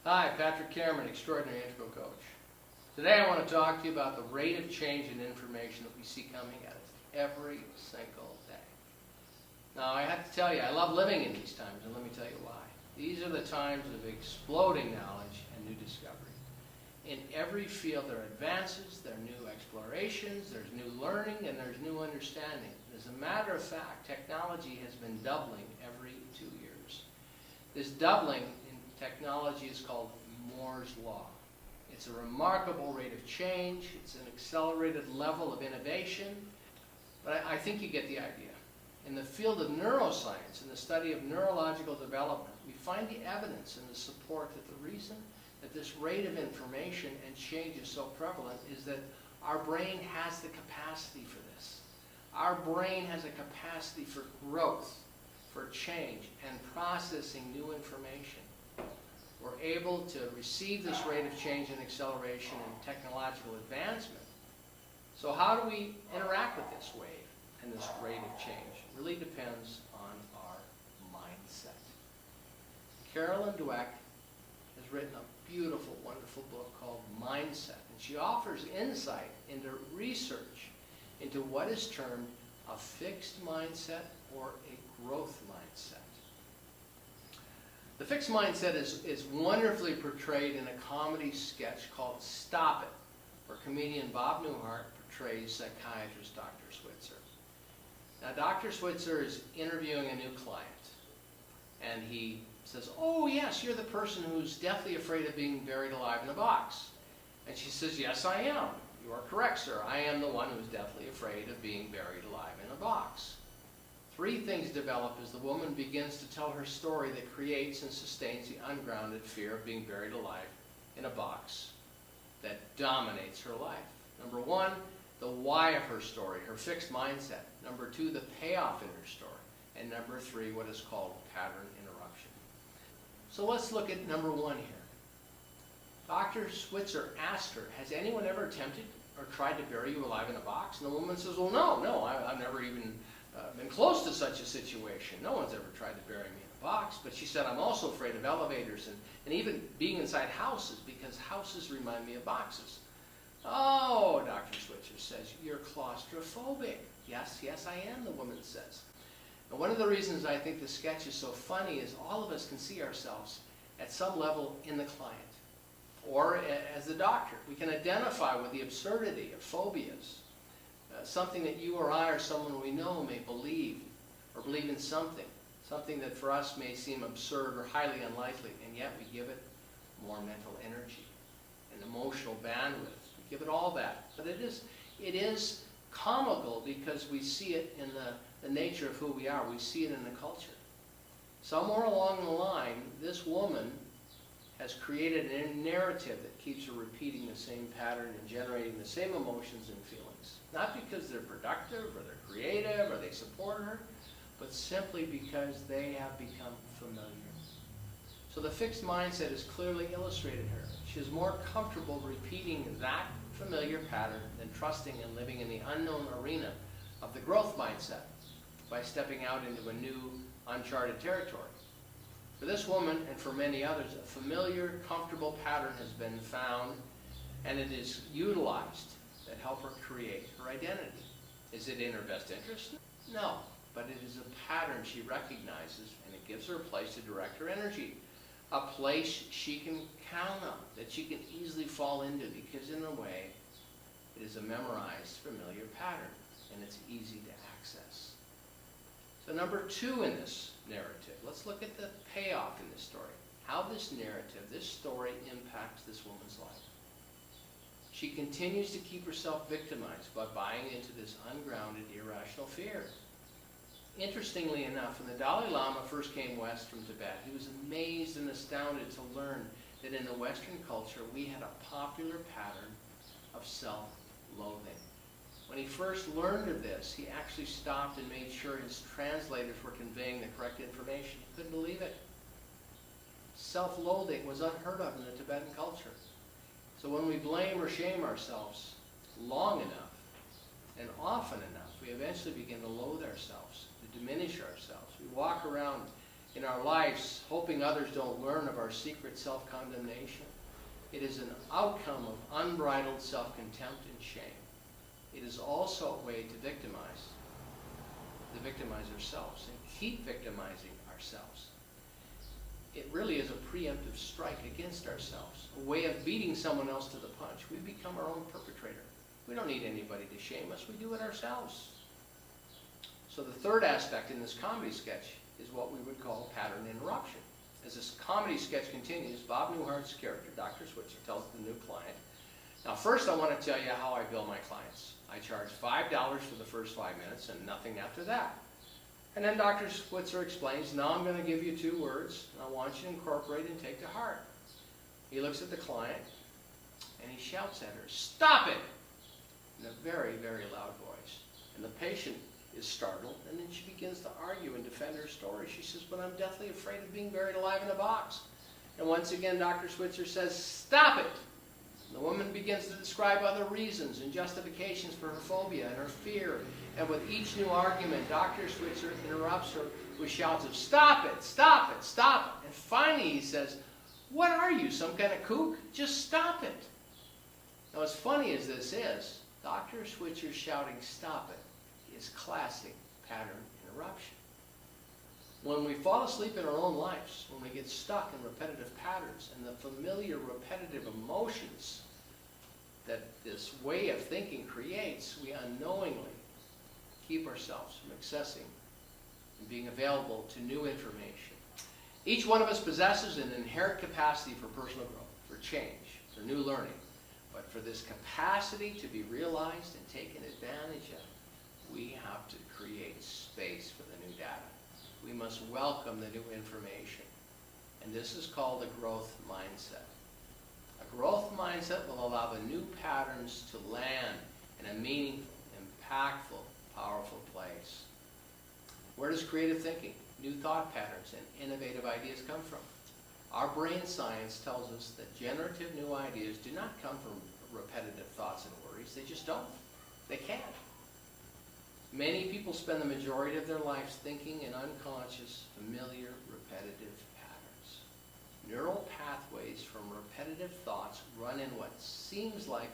Hi, Patrick Cameron, Extraordinary Integral Coach. Today I want to talk to you about the rate of change in information that we see coming at us every single day. Now I have to tell you, I love living in these times, and let me tell you why. These are the times of exploding knowledge and new discovery. In every field there are advances, there are new explorations, there's new learning, and there's new understanding. As a matter of fact, technology has been doubling every 2 years. This doubling in technology is called Moore's Law. It's a remarkable rate of change. It's an accelerated level of innovation. But I think you get the idea. In the field of neuroscience, in the study of neurological development, we find the evidence and the support that the reason that this rate of information and change is so prevalent is that our brain has the capacity for this. Our brain has a capacity for growth, for change, and processing new information. We're able to receive this rate of change and acceleration and technological advancement. So how do we interact with this wave and this rate of change? It really depends on our mindset. Carolyn Dweck has written a beautiful, wonderful book called Mindset, and she offers insight into research into what is termed a fixed mindset or a growth mindset. The fixed mindset is wonderfully portrayed in a comedy sketch called Stop It, where comedian Bob Newhart portrays psychiatrist Dr. Switzer. Now, Dr. Switzer is interviewing a new client, and he says, "Oh, yes, you're the person who's deathly afraid of being buried alive in a box." And she says, "Yes, I am. You are correct, sir. I am the one who's deathly afraid of being buried alive in a box." Three things develop as the woman begins to tell her story that creates and sustains the ungrounded fear of being buried alive in a box that dominates her life. Number one, the why of her story, her fixed mindset. Number two, the payoff in her story. And number three, what is called pattern interruption. So let's look at number one here. Dr. Switzer asked her, "Has anyone ever attempted or tried to bury you alive in a box?" And the woman says, "Well, no, I've never even been close to such a situation. No one's ever tried to bury me in a box." But she said, "I'm also afraid of elevators and even being inside houses because houses remind me of boxes." "Oh," Dr. Switzer says, "you're claustrophobic." Yes, I am," the woman says. And one of the reasons I think the sketch is so funny is all of us can see ourselves at some level in the client or as the doctor. We can identify with the absurdity of phobias. Something that you or I or someone we know may believe, or believe in something that for us may seem absurd or highly unlikely, and yet we give it more mental energy and emotional bandwidth. We give it all that. But it is comical because we see it in the nature of who we are. We see it in the culture. Somewhere along the line, this woman has created a narrative that keeps her repeating the same pattern and generating the same emotions and feelings. Not because they're productive or they're creative or they support her, but simply because they have become familiar. So the fixed mindset is clearly illustrated here. She is more comfortable repeating that familiar pattern than trusting and living in the unknown arena of the growth mindset by stepping out into a new, uncharted territory. For this woman, and for many others, a familiar, comfortable pattern has been found, and it is utilized that help her create her identity. Is it in her best interest? No, but it is a pattern she recognizes, and it gives her a place to direct her energy, a place she can count on, that she can easily fall into, because in a way, it is a memorized, familiar pattern, and it's easy to access. So number two in this narrative, let's look at the payoff in this story. How this narrative, this story impacts this woman's life. She continues to keep herself victimized by buying into this ungrounded, irrational fear. Interestingly enough, when the Dalai Lama first came west from Tibet, he was amazed and astounded to learn that in the Western culture we had a popular pattern of self-loathing. When he first learned of this, he actually stopped and made sure his translators were conveying the correct information. He couldn't believe it. Self-loathing was unheard of in the Tibetan culture. So when we blame or shame ourselves long enough and often enough, we eventually begin to loathe ourselves, to diminish ourselves. We walk around in our lives, hoping others don't learn of our secret self-condemnation. It is an outcome of unbridled self-contempt and shame. It is also a way to victimize ourselves and keep victimizing ourselves. It really is a preemptive strike against ourselves, a way of beating someone else to the punch. We become our own perpetrator. We don't need anybody to shame us. We do it ourselves. So the third aspect in this comedy sketch is what we would call pattern interruption. As this comedy sketch continues, Bob Newhart's character, Dr. Switzer, tells the new client, now first I want to tell you how I bill my clients. I charge $5 for the first 5 minutes and nothing after that. And then Dr. Switzer explains, now I'm going to give you 2 words, and I want you to incorporate and take to heart. He looks at the client, and he shouts at her, "Stop it!" in a very, very loud voice. And the patient is startled, and then she begins to argue and defend her story. She says, but I'm deathly afraid of being buried alive in a box. And once again, Dr. Switzer says, "Stop it!" The woman begins to describe other reasons and justifications for her phobia and her fear. And with each new argument, Dr. Switzer interrupts her with shouts of, "Stop it! Stop it! Stop it!" And finally he says, "What are you, some kind of kook? Just stop it." Now as funny as this is, Dr. Switzer's shouting, "Stop it," is classic pattern interruption. When we fall asleep in our own lives, when we get stuck in repetitive patterns and the familiar repetitive emotions that this way of thinking creates, we unknowingly keep ourselves from accessing and being available to new information. Each one of us possesses an inherent capacity for personal growth, for change, for new learning. But for this capacity to be realized and taken advantage of, we have to create space for the new data. We must welcome the new information. And this is called a growth mindset. A growth mindset will allow the new patterns to land in a meaningful, impactful, powerful place. Where does creative thinking, new thought patterns, and innovative ideas come from? Our brain science tells us that generative new ideas do not come from repetitive thoughts and worries. They just don't. They can't. Many people spend the majority of their lives thinking in unconscious, familiar, repetitive patterns. Neural pathways from repetitive thoughts run in what seems like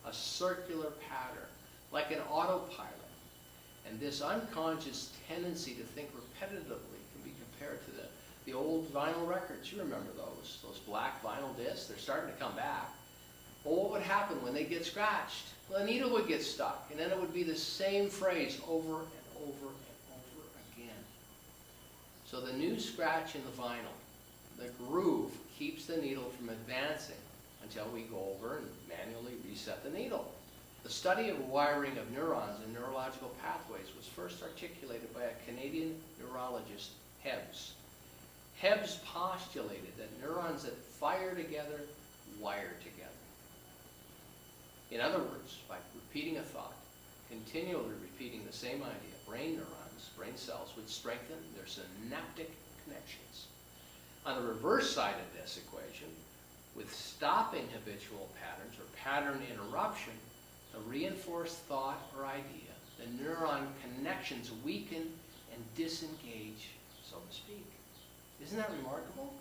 a circular pattern, like an autopilot. And this unconscious tendency to think repetitively can be compared to the old vinyl records. You remember those black vinyl discs? They're starting to come back. Well, what would happen when they get scratched? Well, a needle would get stuck, and then it would be the same phrase over and over and over again. So the new scratch in the vinyl, the groove, keeps the needle from advancing until we go over and manually reset the needle. The study of wiring of neurons and neurological pathways was first articulated by a Canadian neurologist, Hebbs. Hebbs postulated that neurons that fire together wire together. In other words, by repeating a thought, continually repeating the same idea, brain neurons, brain cells would strengthen their synaptic connections. On the reverse side of this equation, with stopping habitual patterns or pattern interruption, a reinforced thought or idea, the neuron connections weaken and disengage, so to speak. Isn't that remarkable?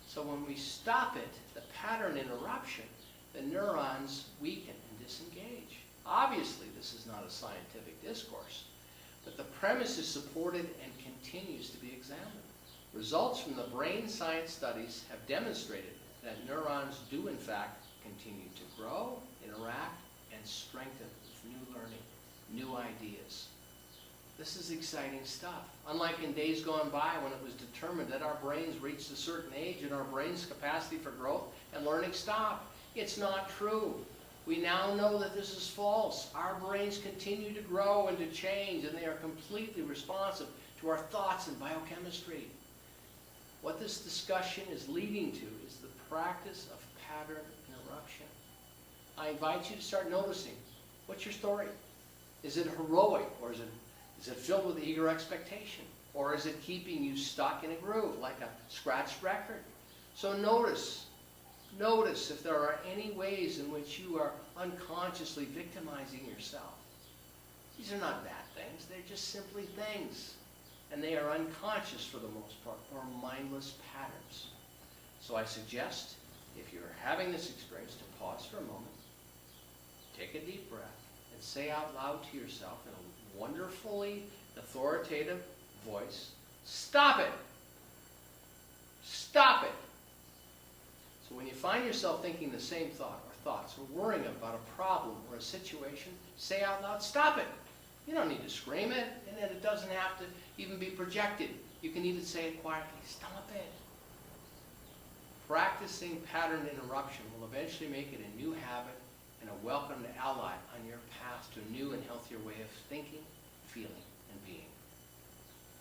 So when we stop it, the pattern interruption, the neurons weaken and disengage. Obviously, this is not a scientific discourse, but the premise is supported and continues to be examined. Results from the brain science studies have demonstrated that neurons do in fact continue to grow, interact, and strengthen with new learning, new ideas. This is exciting stuff. Unlike in days gone by when it was determined that our brains reached a certain age and our brain's capacity for growth and learning stopped. It's not true. We now know that this is false. Our brains continue to grow and to change, and they are completely responsive to our thoughts and biochemistry. What this discussion is leading to is the practice of pattern interruption. I invite you to start noticing, what's your story? Is it heroic, or is it filled with eager expectation? Or is it keeping you stuck in a groove, like a scratched record? So notice if there are any ways in which you are unconsciously victimizing yourself. These are not bad things, they're just simply things. and they are unconscious for the most part, or mindless patterns. So I suggest, if you're having this experience, to pause for a moment, take a deep breath, and say out loud to yourself in a wonderfully authoritative voice, "Stop it! Stop it!" So when you find yourself thinking the same thought or thoughts, or worrying about a problem or a situation, say out loud, "Stop it!" You don't need to scream it, and then it doesn't have to even be projected. You can even say it quietly, "Stop it." Practicing pattern interruption will eventually make it a new habit and a welcomed ally on your path to a new and healthier way of thinking, feeling, and being.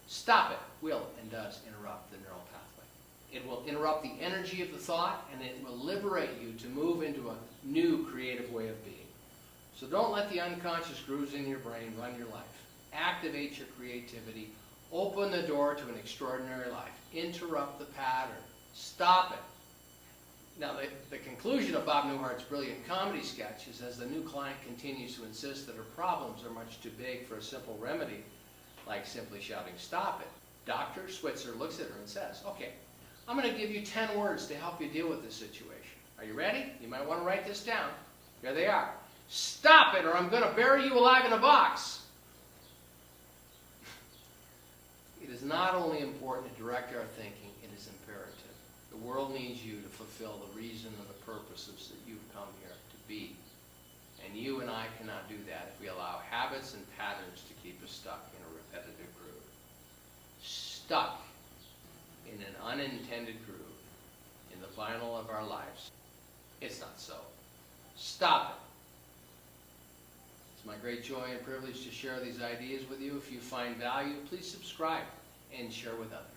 Stop it will and does interrupt the neural pathway. It will interrupt the energy of the thought, and it will liberate you to move into a new creative way of being. So don't let the unconscious grooves in your brain run your life. Activate your creativity. Open the door to an extraordinary life. Interrupt the pattern. Stop it. Now, the conclusion of Bob Newhart's brilliant comedy sketch is, as the new client continues to insist that her problems are much too big for a simple remedy, like simply shouting, "Stop it," Dr. Switzer looks at her and says, "Okay, I'm going to give you 10 words to help you deal with this situation. Are you ready? You might want to write this down. Here they are. Stop it, or I'm going to bury you alive in a box." It is not only important to direct our thinking, it is imperative. The world needs you to fulfill the reason and the purposes that you've come here to be. And you and I cannot do that if we allow habits and patterns to keep us stuck in a repetitive groove. Stuck in an unintended groove in the vinyl of our lives. It's not so. Stop it. It's my great joy and privilege to share these ideas with you. If you find value, please subscribe and share with others.